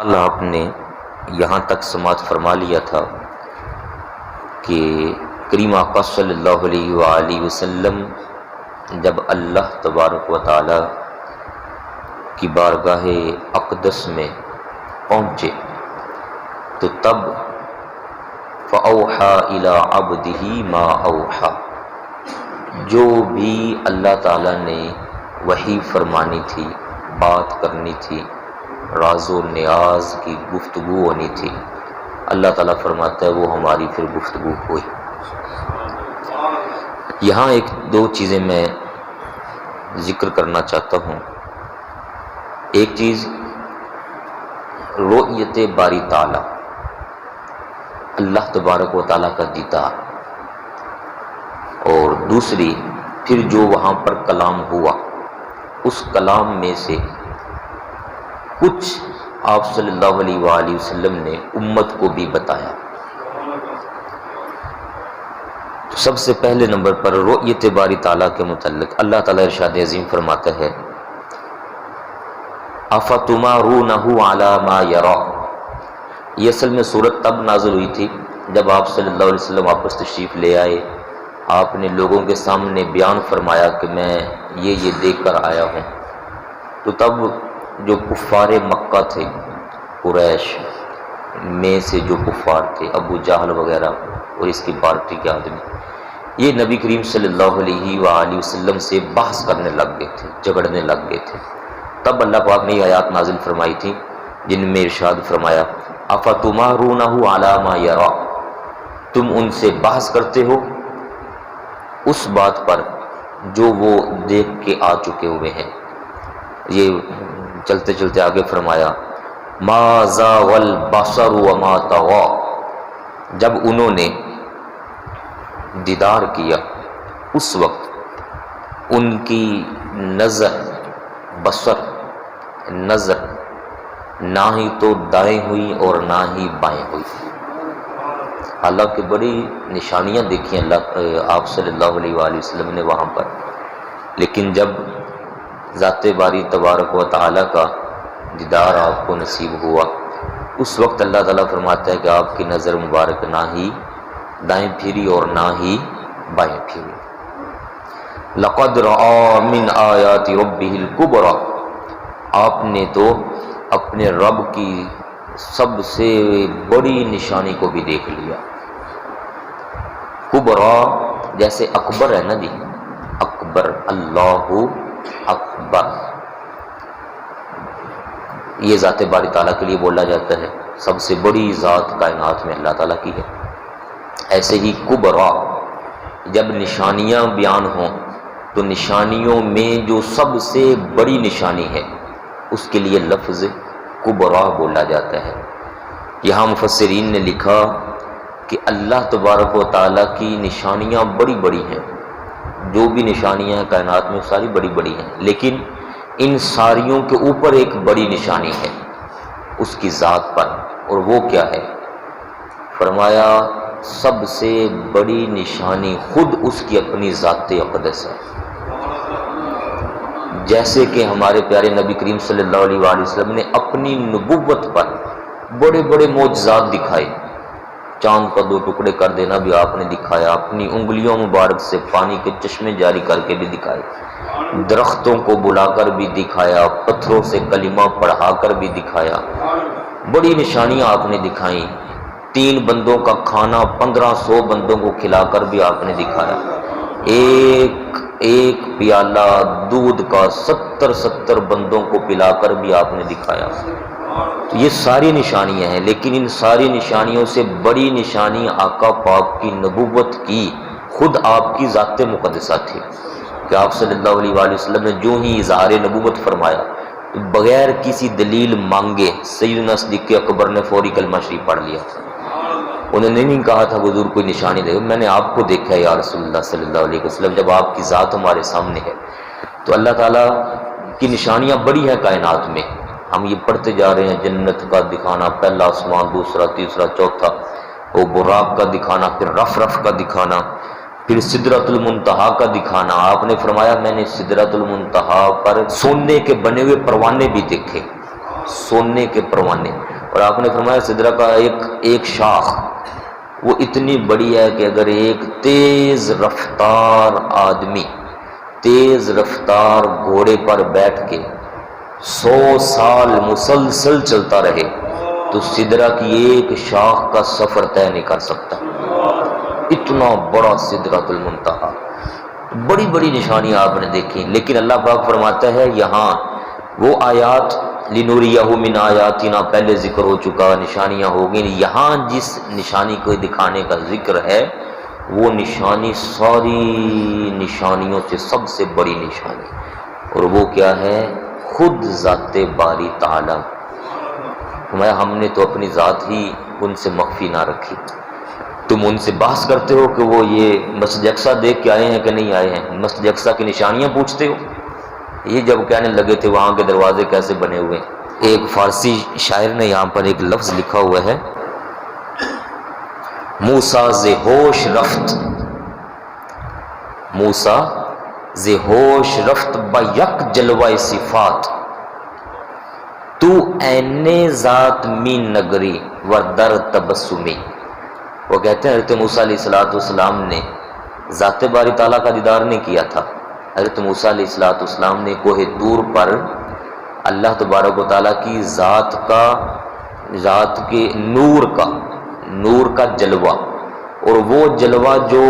اللہ آپ نے یہاں تک سماعت فرما لیا تھا کہ کریم آقا صلی اللہ علیہ وآلہ وسلم جب اللہ تبارک و تعالی کی بارگاہ اقدس میں پہنچے تو تب فَأَوْحَى إِلَىٰ عَبْدِهِ مَا أَوْحَى، جو بھی اللہ تعالیٰ نے وحی فرمانی تھی، بات کرنی تھی، راز و نیاز کی گفتگو ہونی تھی، اللہ تعالیٰ فرماتا ہے وہ ہماری پھر گفتگو ہوئی۔ یہاں ایک دو چیزیں میں ذکر کرنا چاہتا ہوں۔ ایک چیز رؤیت باری تعالیٰ، اللہ تبارک و تعالیٰ کا دیدار، اور دوسری پھر جو وہاں پر کلام ہوا، اس کلام میں سے کچھ آپ صلی اللہ علیہ وآلہ وسلم نے امت کو بھی بتایا۔ سب سے پہلے نمبر پر رؤیت باری تعالیٰ کے متعلق اللہ تعالیٰ ارشاد عظیم فرماتا ہے اَفَتُمَارُونَهُ عَلَى مَا يَرَىٰ۔ یہ اصل میں صورت تب نازل ہوئی تھی جب آپ صلی اللہ علیہ وسلم واپس تشریف لے آئے، آپ نے لوگوں کے سامنے بیان فرمایا کہ میں یہ دیکھ کر آیا ہوں، تو تب جو کفار مکہ تھے، قریش میں سے جو کفار تھے، ابو جہل وغیرہ اور اس کی پارٹی کے آدمی، یہ نبی کریم صلی اللہ علیہ وآلہ وسلم سے بحث کرنے لگ گئے تھے، جھگڑنے لگ گئے تھے۔ تب اللہ پاک نے یہ آیات نازل فرمائی تھی جن میں ارشاد فرمایا اَفَتُمَارُونَهُ عَلَىٰ مَا يَرَىٰ، تم ان سے بحث کرتے ہو اس بات پر جو وہ دیکھ کے آ چکے ہوئے ہیں۔ یہ چلتے چلتے آگے فرمایا مَا زَاغَ الْبَصَرُ وَمَا طَغَىٰ، جب انہوں نے دیدار کیا اس وقت ان کی نظر، بصر نظر نہ ہی تو دائیں ہوئی اور نہ ہی بائیں ہوئی۔ حالانکہ بڑی نشانیاں دیکھی آپ صلی اللہ علیہ وآلہ وسلم نے وہاں پر، لیکن جب ذات باری تبارک و تعالیٰ کا دیدار آپ کو نصیب ہوا، اس وقت اللہ تعالیٰ فرماتا ہے کہ آپ کی نظر مبارک نہ ہی دائیں پھری اور نہ ہی بائیں پھری۔ لَقَدْ رَأَىٰ مِنْ آیَاتِ رَبِّهِ الْكُبْرَىٰ، آپ نے تو اپنے رب کی سب سے بڑی نشانی کو بھی دیکھ لیا۔ کبرا جیسے اکبر ہے نا جی، اکبر، اللہ اکبر، یہ ذات باری تعالیٰ کے لیے بولا جاتا ہے، سب سے بڑی ذات کائنات میں اللہ تعالیٰ کی ہے۔ ایسے ہی کبرا جب نشانیاں بیان ہوں تو نشانیوں میں جو سب سے بڑی نشانی ہے اس کے لیے لفظ کبرا بولا جاتا ہے۔ یہاں مفسرین نے لکھا کہ اللہ تبارک و تعالیٰ کی نشانیاں بڑی بڑی ہیں، جو بھی نشانیاں ہیں کائنات میں ساری بڑی بڑی ہیں، لیکن ان ساریوں کے اوپر ایک بڑی نشانی ہے اس کی ذات پر، اور وہ کیا ہے؟ فرمایا سب سے بڑی نشانی خود اس کی اپنی ذات اقدس ہے۔ جیسے کہ ہمارے پیارے نبی کریم صلی اللہ علیہ وآلہ وسلم نے اپنی نبوت پر بڑے بڑے معجزات دکھائے، چاند کا 2 ٹکڑے کر دینا بھی آپ نے دکھایا، اپنی انگلیوں مبارک سے پانی کے چشمے جاری کر کے بھی دکھائے، درختوں کو بلا کر بھی دکھایا، پتھروں سے کلمہ پڑھا کر بھی دکھایا، بڑی نشانیاں آپ نے دکھائیں۔ 3 بندوں کا کھانا 1500 بندوں کو کھلا کر بھی آپ نے دکھایا، ایک پیالہ دودھ کا 70 بندوں کو پلا کر بھی آپ نے دکھایا۔ تو یہ ساری نشانیاں ہیں، لیکن ان ساری نشانیوں سے بڑی نشانی آقا پاک کی نبوت کی خود آپ کی ذات مقدسہ تھی کہ آپ صلی اللہ علیہ وآلہ وسلم نے جو ہی اظہار نبوت فرمایا تو بغیر کسی دلیل مانگے سیدنا صدیق اکبر نے فوری کلمہ شریف پڑھ لیا تھا۔ انہوں نے نہیں کہا تھا حضور کوئی نشانی دے، میں نے آپ کو دیکھا ہے یا رسول اللہ صلی اللہ علیہ وسلم، جب آپ کی ذات ہمارے سامنے ہے۔ تو اللہ تعالیٰ کی نشانیاں بڑی ہیں کائنات میں، ہم یہ پڑھتے جا رہے ہیں، جنت کا دکھانا، پہلا آسمان، دوسرا، تیسرا، چوتھا، وہ براق کا دکھانا، پھر رف کا دکھانا، پھر سدرۃ المنتہا کا دکھانا۔ آپ نے فرمایا میں نے سدرۃ المنتہا پر سونے کے بنے ہوئے پروانے بھی دیکھے، سونے کے پروانے. اور آپ نے فرمایا سدرہ کا ایک شاخ وہ اتنی بڑی ہے کہ اگر ایک تیز رفتار آدمی تیز رفتار گھوڑے پر بیٹھ کے 100 سال مسلسل چلتا رہے تو سدرہ کی ایک شاخ کا سفر طے نہیں کر سکتا. اتنا بڑا سدرۃ المنتہا. بڑی بڑی نشانیاں آپ نے دیکھی، لیکن اللہ پاک فرماتا ہے یہاں وہ آیات لنوریہ من آیاتنا پہلے ذکر ہو چکا، نشانیاں ہو گئی. یہاں جس نشانی کو دکھانے کا ذکر ہے وہ نشانی ساری نشانیوں سے سب سے بڑی نشانی، اور وہ کیا ہے؟ خود ذات باری تعالی. ہم نے تو اپنی ذات ہی ان سے مخفی نہ رکھی. تم ان سے بحث کرتے ہو کہ وہ یہ مسجد اقصیٰ دیکھ کے آئے ہیں کہ نہیں آئے ہیں، مسجد اقصیٰ کی نشانیاں پوچھتے ہو. یہ جب کہنے لگے تھے وہاں کے دروازے کیسے بنے ہوئے، ایک فارسی شاعر نے یہاں پر ایک لفظ لکھا ہوا ہے، موسیٰ ز ہوش رفت، موسیٰ ز ہوش رفت با یک جلوہ صفات، تو عین ذات می نگری و در تبسمی. وہ کہتے ہیں حضرت موسیٰ علیہ السلام نے ذات باری تعالیٰ کا دیدار نہیں کیا تھا. حضرت موسیٰ علیہ السلام نے کوہ طور پر اللہ تبارک و تعالیٰ کی ذات کے نور کا جلوہ، اور وہ جلوہ جو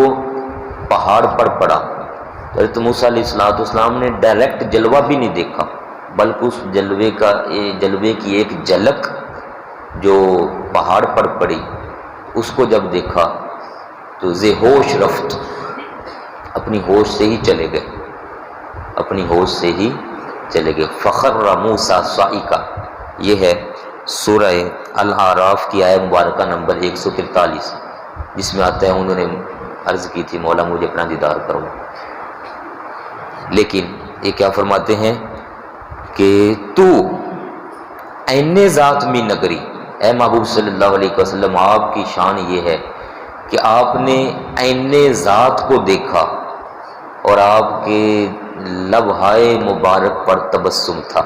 پہاڑ پر پڑا، حضرت موسیٰ علیہ السلام نے ڈائریکٹ جلوہ بھی نہیں دیکھا، بلکہ اس جلوے کی ایک جھلک جو پہاڑ پر پڑی اس کو جب دیکھا تو ذے ہوش رفت، اپنی ہوش سے ہی چلے گئے، اپنی ہوش سے ہی چلے گئے. فخر موسیٰ صعقا، یہ ہے سورہ الاعراف کی آیہ مبارکہ نمبر 143، جس میں آتا ہے انہوں نے عرض کی تھی مولا مجھے اپنا دیدار کرو. لیکن یہ کیا فرماتے ہیں کہ تو عین ذات می نگری، اے محبوب صلی اللہ علیہ وسلم آپ کی شان یہ ہے کہ آپ نے عین ذات کو دیکھا اور آپ کے لبہائے مبارک پر تبسم تھا.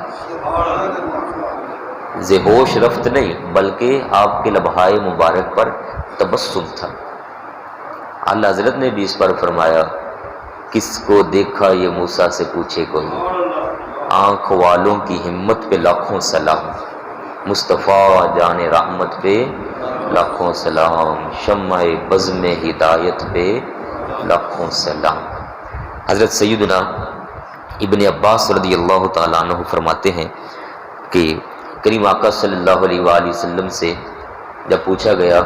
ذے ہوش رفت نہیں بلکہ آپ کے لبہائے مبارک پر تبسم تھا. اللہ حضرت نے بھی اس پر فرمایا کس کو دیکھا یہ موسیٰ سے پوچھے کوئی، آنکھ والوں کی ہمت پہ لاکھوں سلام، مصطفیٰ جان رحمت پہ لاکھوں سلام، شمع بزم ہدایت پہ لاکھوں سلام. حضرت سیدنا ابن عباس رضی اللہ تعالیٰ عنہ فرماتے ہیں کہ کریم آقا صلی اللہ علیہ وآلہ وسلم سے جب پوچھا گیا،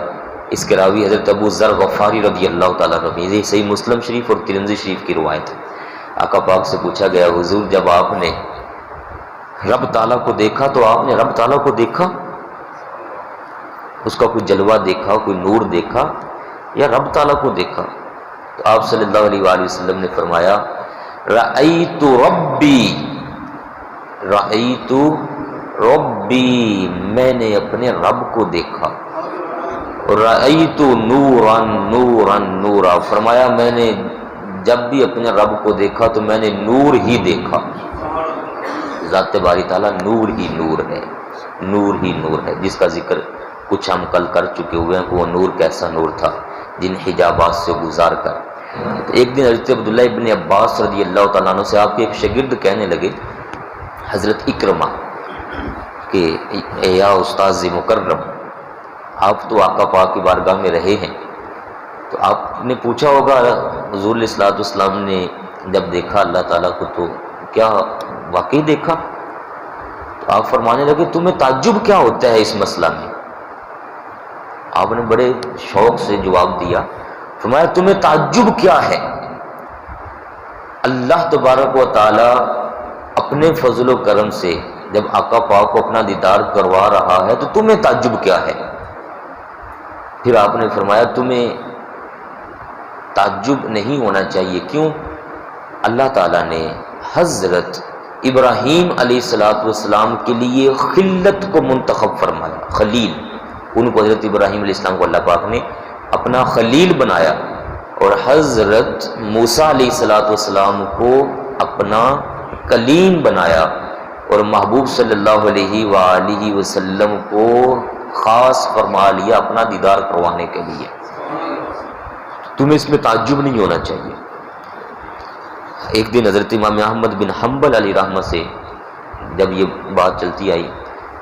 اس کے راوی حضرت ابو ذر غفاری رضی اللہ تعالیٰ عنہ، یہ صحیح مسلم شریف اور ترمذی شریف کی روایت ہے. آقا پاک سے پوچھا گیا حضور جب آپ نے رب تعالیٰ کو دیکھا تو آپ نے رب تعالیٰ کو دیکھا، اس کا کوئی جلوہ دیکھا، کوئی نور دیکھا، یا رب تعالیٰ کو دیکھا؟ تو آپ صلی اللہ علیہ وآلہ وسلم نے فرمایا رأیت ربی، رأیت ربی، میں نے اپنے رب کو دیکھا. رأیت نورا نورا نورا، فرمایا میں نے جب بھی اپنے رب کو دیکھا تو میں نے نور ہی دیکھا. ذات باری تعالیٰ نور ہی نور ہے، نور ہی نور ہے، جس کا ذکر کچھ ہم کل کر چکے ہوئے ہیں کہ وہ نور کیسا نور تھا جن حجابات سے گزار کر. ایک دن حضرت عبداللہ ابن عباس رضی اللہ تعالیٰ عنہ سے آپ کے ایک شاگرد کہنے لگے حضرت اکرمہ کہ اے یا استاذ مکرم، آپ تو آقا پاک کی بارگاہ میں رہے ہیں، تو آپ نے پوچھا ہوگا حضور علیہ الصلوۃ والسلام نے جب دیکھا اللہ تعالیٰ کو تو کیا واقعی دیکھا؟ تو آپ فرمانے لگے تمہیں تعجب کیا ہوتا ہے اس مسئلہ میں؟ آپ نے بڑے شوق سے جواب دیا، فرمایا تمہیں تعجب کیا ہے؟ اللہ تبارک و تعالی اپنے فضل و کرم سے جب آقا پاک کو اپنا دیدار کروا رہا ہے تو تمہیں تعجب کیا ہے؟ پھر آپ نے فرمایا تمہیں تعجب نہیں ہونا چاہیے. کیوں؟ اللہ تعالیٰ نے حضرت ابراہیم علیہ السلام کے لیے خلت کو منتخب فرمایا، خلیل. ان کو حضرت ابراہیم علیہ السلام کو اللہ پاک نے اپنا خلیل بنایا، اور حضرت موسیٰ علیہ السلام کو اپنا کلیم بنایا. اور محبوب صلی اللہ علیہ وآلہ وسلم کو خاص فرما لیا اپنا دیدار کروانے کے لیے. تمہیں اس میں تعجب نہیں ہونا چاہیے. ایک دن حضرت امام احمد بن حنبل علیہ رحمہ سے جب یہ بات چلتی آئی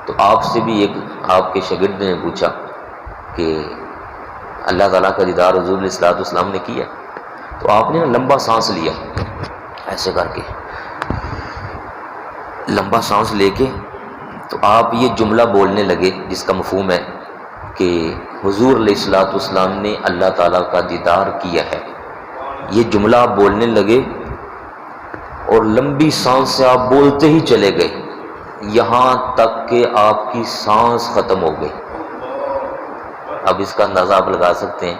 تو آپ سے بھی ایک آپ کے شاگرد نے پوچھا کہ اللہ تعالیٰ کا دیدار حضور علیہ الصلوۃ والسلام نے کیا. تو آپ نے لمبا سانس لیا، ایسے کر کے لمبا سانس لے کے تو آپ یہ جملہ بولنے لگے جس کا مفہوم ہے کہ حضور علیہ الصلوۃ والسلام نے اللہ تعالیٰ کا دیدار کیا ہے. یہ جملہ آپ بولنے لگے اور لمبی سانس سے آپ بولتے ہی چلے گئے یہاں تک کہ آپ کی سانس ختم ہو گئی. اب اس کا اندازہ آپ لگا سکتے ہیں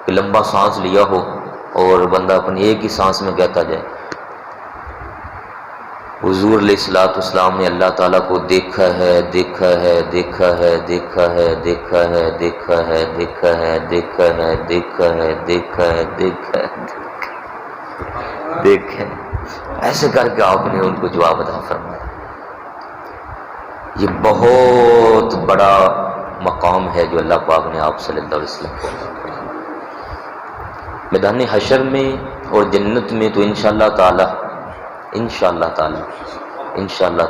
کہ لمبا سانس لیا ہو اور بندہ اپنی ایک ہی سانس میں کہتا جائے حضور علیہ الصلوۃ والسلام نے اللہ تعالیٰ کو دیکھا ہے دیکھا ہے دیکھا ہے دیکھا ہے دیکھا ہے دیکھا ہے دیکھا ہے دیکھا ہے دیکھا ہے دیکھا ہے دیکھا ہے دیکھا ہے، ایسے کر کے آپ نے ان کو جواب عطا فرمایا. یہ بہت بڑا مقام ہے جو اللہ پاک نے آپ صلی اللہ علیہ وسلم کو. میدان حشر میں اور جنت میں تو انشاءاللہ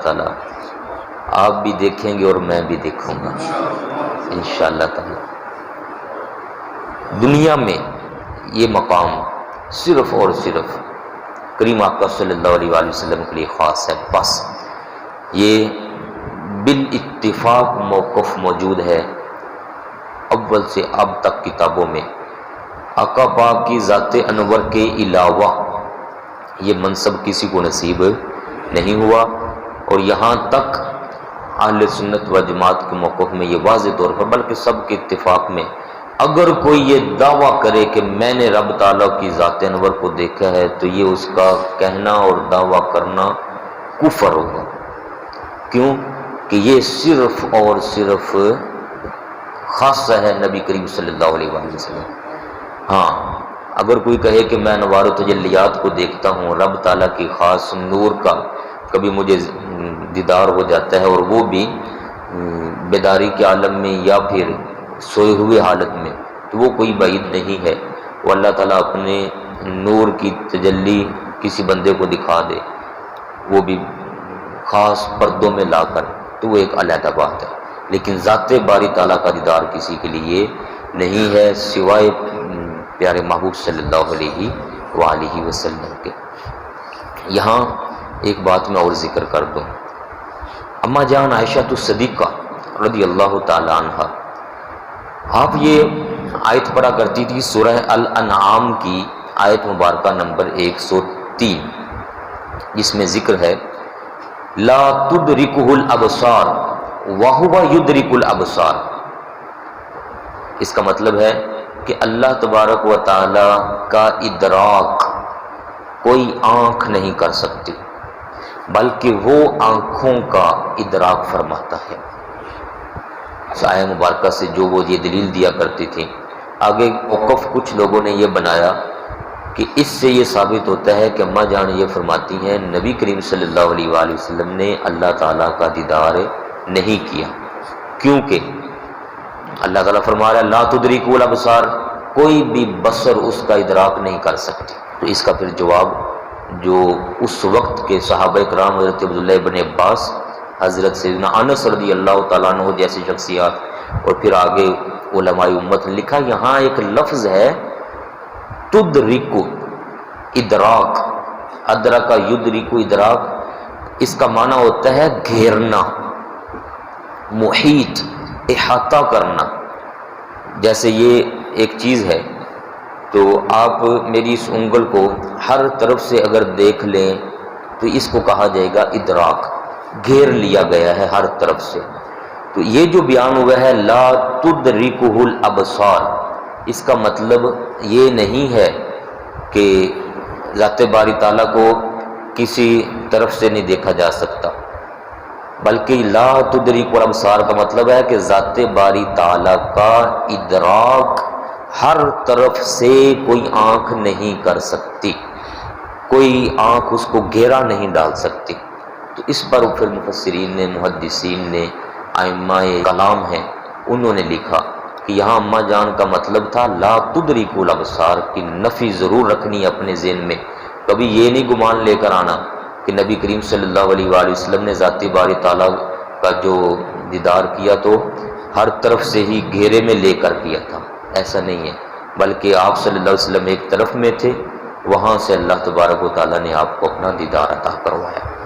تعالی آپ بھی دیکھیں گے اور میں بھی دیکھوں گا انشاءاللہ تعالی. دنیا میں یہ مقام صرف اور صرف کریم آقا صلی اللہ علیہ وآلہ وسلم کے لیے خاص ہے. بس یہ بالاتفاق موقف موجود ہے اول سے اب تک کتابوں میں. آقا پاک کی ذات انور کے علاوہ یہ منصب کسی کو نصیب نہیں ہوا. اور یہاں تک اہل سنت و جماعت کے موقف میں یہ واضح طور پر بلکہ سب کے اتفاق میں اگر کوئی یہ دعویٰ کرے کہ میں نے رب تعالیٰ کی ذات انور کو دیکھا ہے تو یہ اس کا کہنا اور دعویٰ کرنا کفر ہوگا. کیوں کہ یہ صرف اور صرف خاصہ ہے نبی کریم صلی اللہ علیہ وآلہ وسلم. ہاں اگر کوئی کہے کہ میں انوار و تجلیات کو دیکھتا ہوں، رب تعالیٰ کی خاص نور کا کبھی مجھے دیدار ہو جاتا ہے اور وہ بھی بیداری کے عالم میں یا پھر سوئے ہوئے حالت میں، تو وہ کوئی بعید نہیں ہے. وہ اللہ تعالیٰ اپنے نور کی تجلی کسی بندے کو دکھا دے وہ بھی خاص پردوں میں لا کر، تو وہ ایک علیحدہ بات ہے. لیکن ذات باری تعالیٰ کا دیدار کسی کے لیے نہیں ہے سوائے پیارے محبوب صلی اللہ علیہ وآلہ وسلم کے. یہاں ایک بات میں اور ذکر کر دوں. اما جان عائشہ الصدیقہ رضی اللہ تعالی عنہ، آپ یہ آیت پڑھا کرتی تھی سورہ الانعام کی آیت مبارکہ نمبر 103 جس میں ذکر ہے لا تدرکہ الابصار وہو یدرک الابصار. اس کا مطلب ہے کہ اللہ تبارک و تعالی کا ادراک کوئی آنکھ نہیں کر سکتی بلکہ وہ آنکھوں کا ادراک فرماتا ہے. آیہ مبارکہ سے جو وہ یہ دلیل دیا کرتی تھی، آگے موقف کچھ لوگوں نے یہ بنایا کہ اس سے یہ ثابت ہوتا ہے کہ اماں جان یہ فرماتی ہیں نبی کریم صلی اللہ علیہ وآلہ وسلم نے اللہ تعالیٰ کا دیدار نہیں کیا، کیونکہ اللہ تعالیٰ فرما رہا ہے لا تدرک الابصار، کوئی بھی بصر اس کا ادراک نہیں کر سکتی. تو اس کا پھر جواب جو اس وقت کے صحابہ کرام حضرت عبداللہ بن عباس، حضرت سیدنا انس رضی اللہ تعالیٰ عنہ جیسی شخصیات اور پھر آگے علماء امت نے لکھا، یہاں ایک لفظ ہے تدرک ادراک، ادرک یدرک ادراک، اس کا معنی ہوتا ہے گھیرنا، محیط، احاطہ کرنا. جیسے یہ ایک چیز ہے تو آپ میری اس انگل کو ہر طرف سے اگر دیکھ لیں تو اس کو کہا جائے گا ادراک، گھیر لیا گیا ہے ہر طرف سے. تو یہ جو بیان ہوا ہے لا تدرکہ الابصار، اس کا مطلب یہ نہیں ہے کہ ذات باری تعالیٰ کو کسی طرف سے نہیں دیکھا جا سکتا، بلکہ لا تدرک الابصار کا مطلب ہے کہ ذات باری تعالیٰ کا ادراک ہر طرف سے کوئی آنکھ نہیں کر سکتی، کوئی آنکھ اس کو گھیرا نہیں ڈال سکتی. تو اس پر پھر مفسرین نے، محدثین نے، ائمہ کلام ہیں، انہوں نے لکھا کہ یہاں اماں جان کا مطلب تھا لا تدرک الابصار کی نفی ضرور رکھنی ہے اپنے ذہن میں، کبھی یہ نہیں گمان لے کر آنا کہ نبی کریم صلی اللہ علیہ وآلہ وسلم نے ذات باری تعالیٰ کا جو دیدار کیا تو ہر طرف سے ہی گھیرے میں لے کر کیا تھا، ایسا نہیں ہے، بلکہ آپ صلی اللہ علیہ وسلم ایک طرف میں تھے، وہاں سے اللہ تبارک و تعالیٰ نے آپ کو اپنا دیدار عطا کروایا۔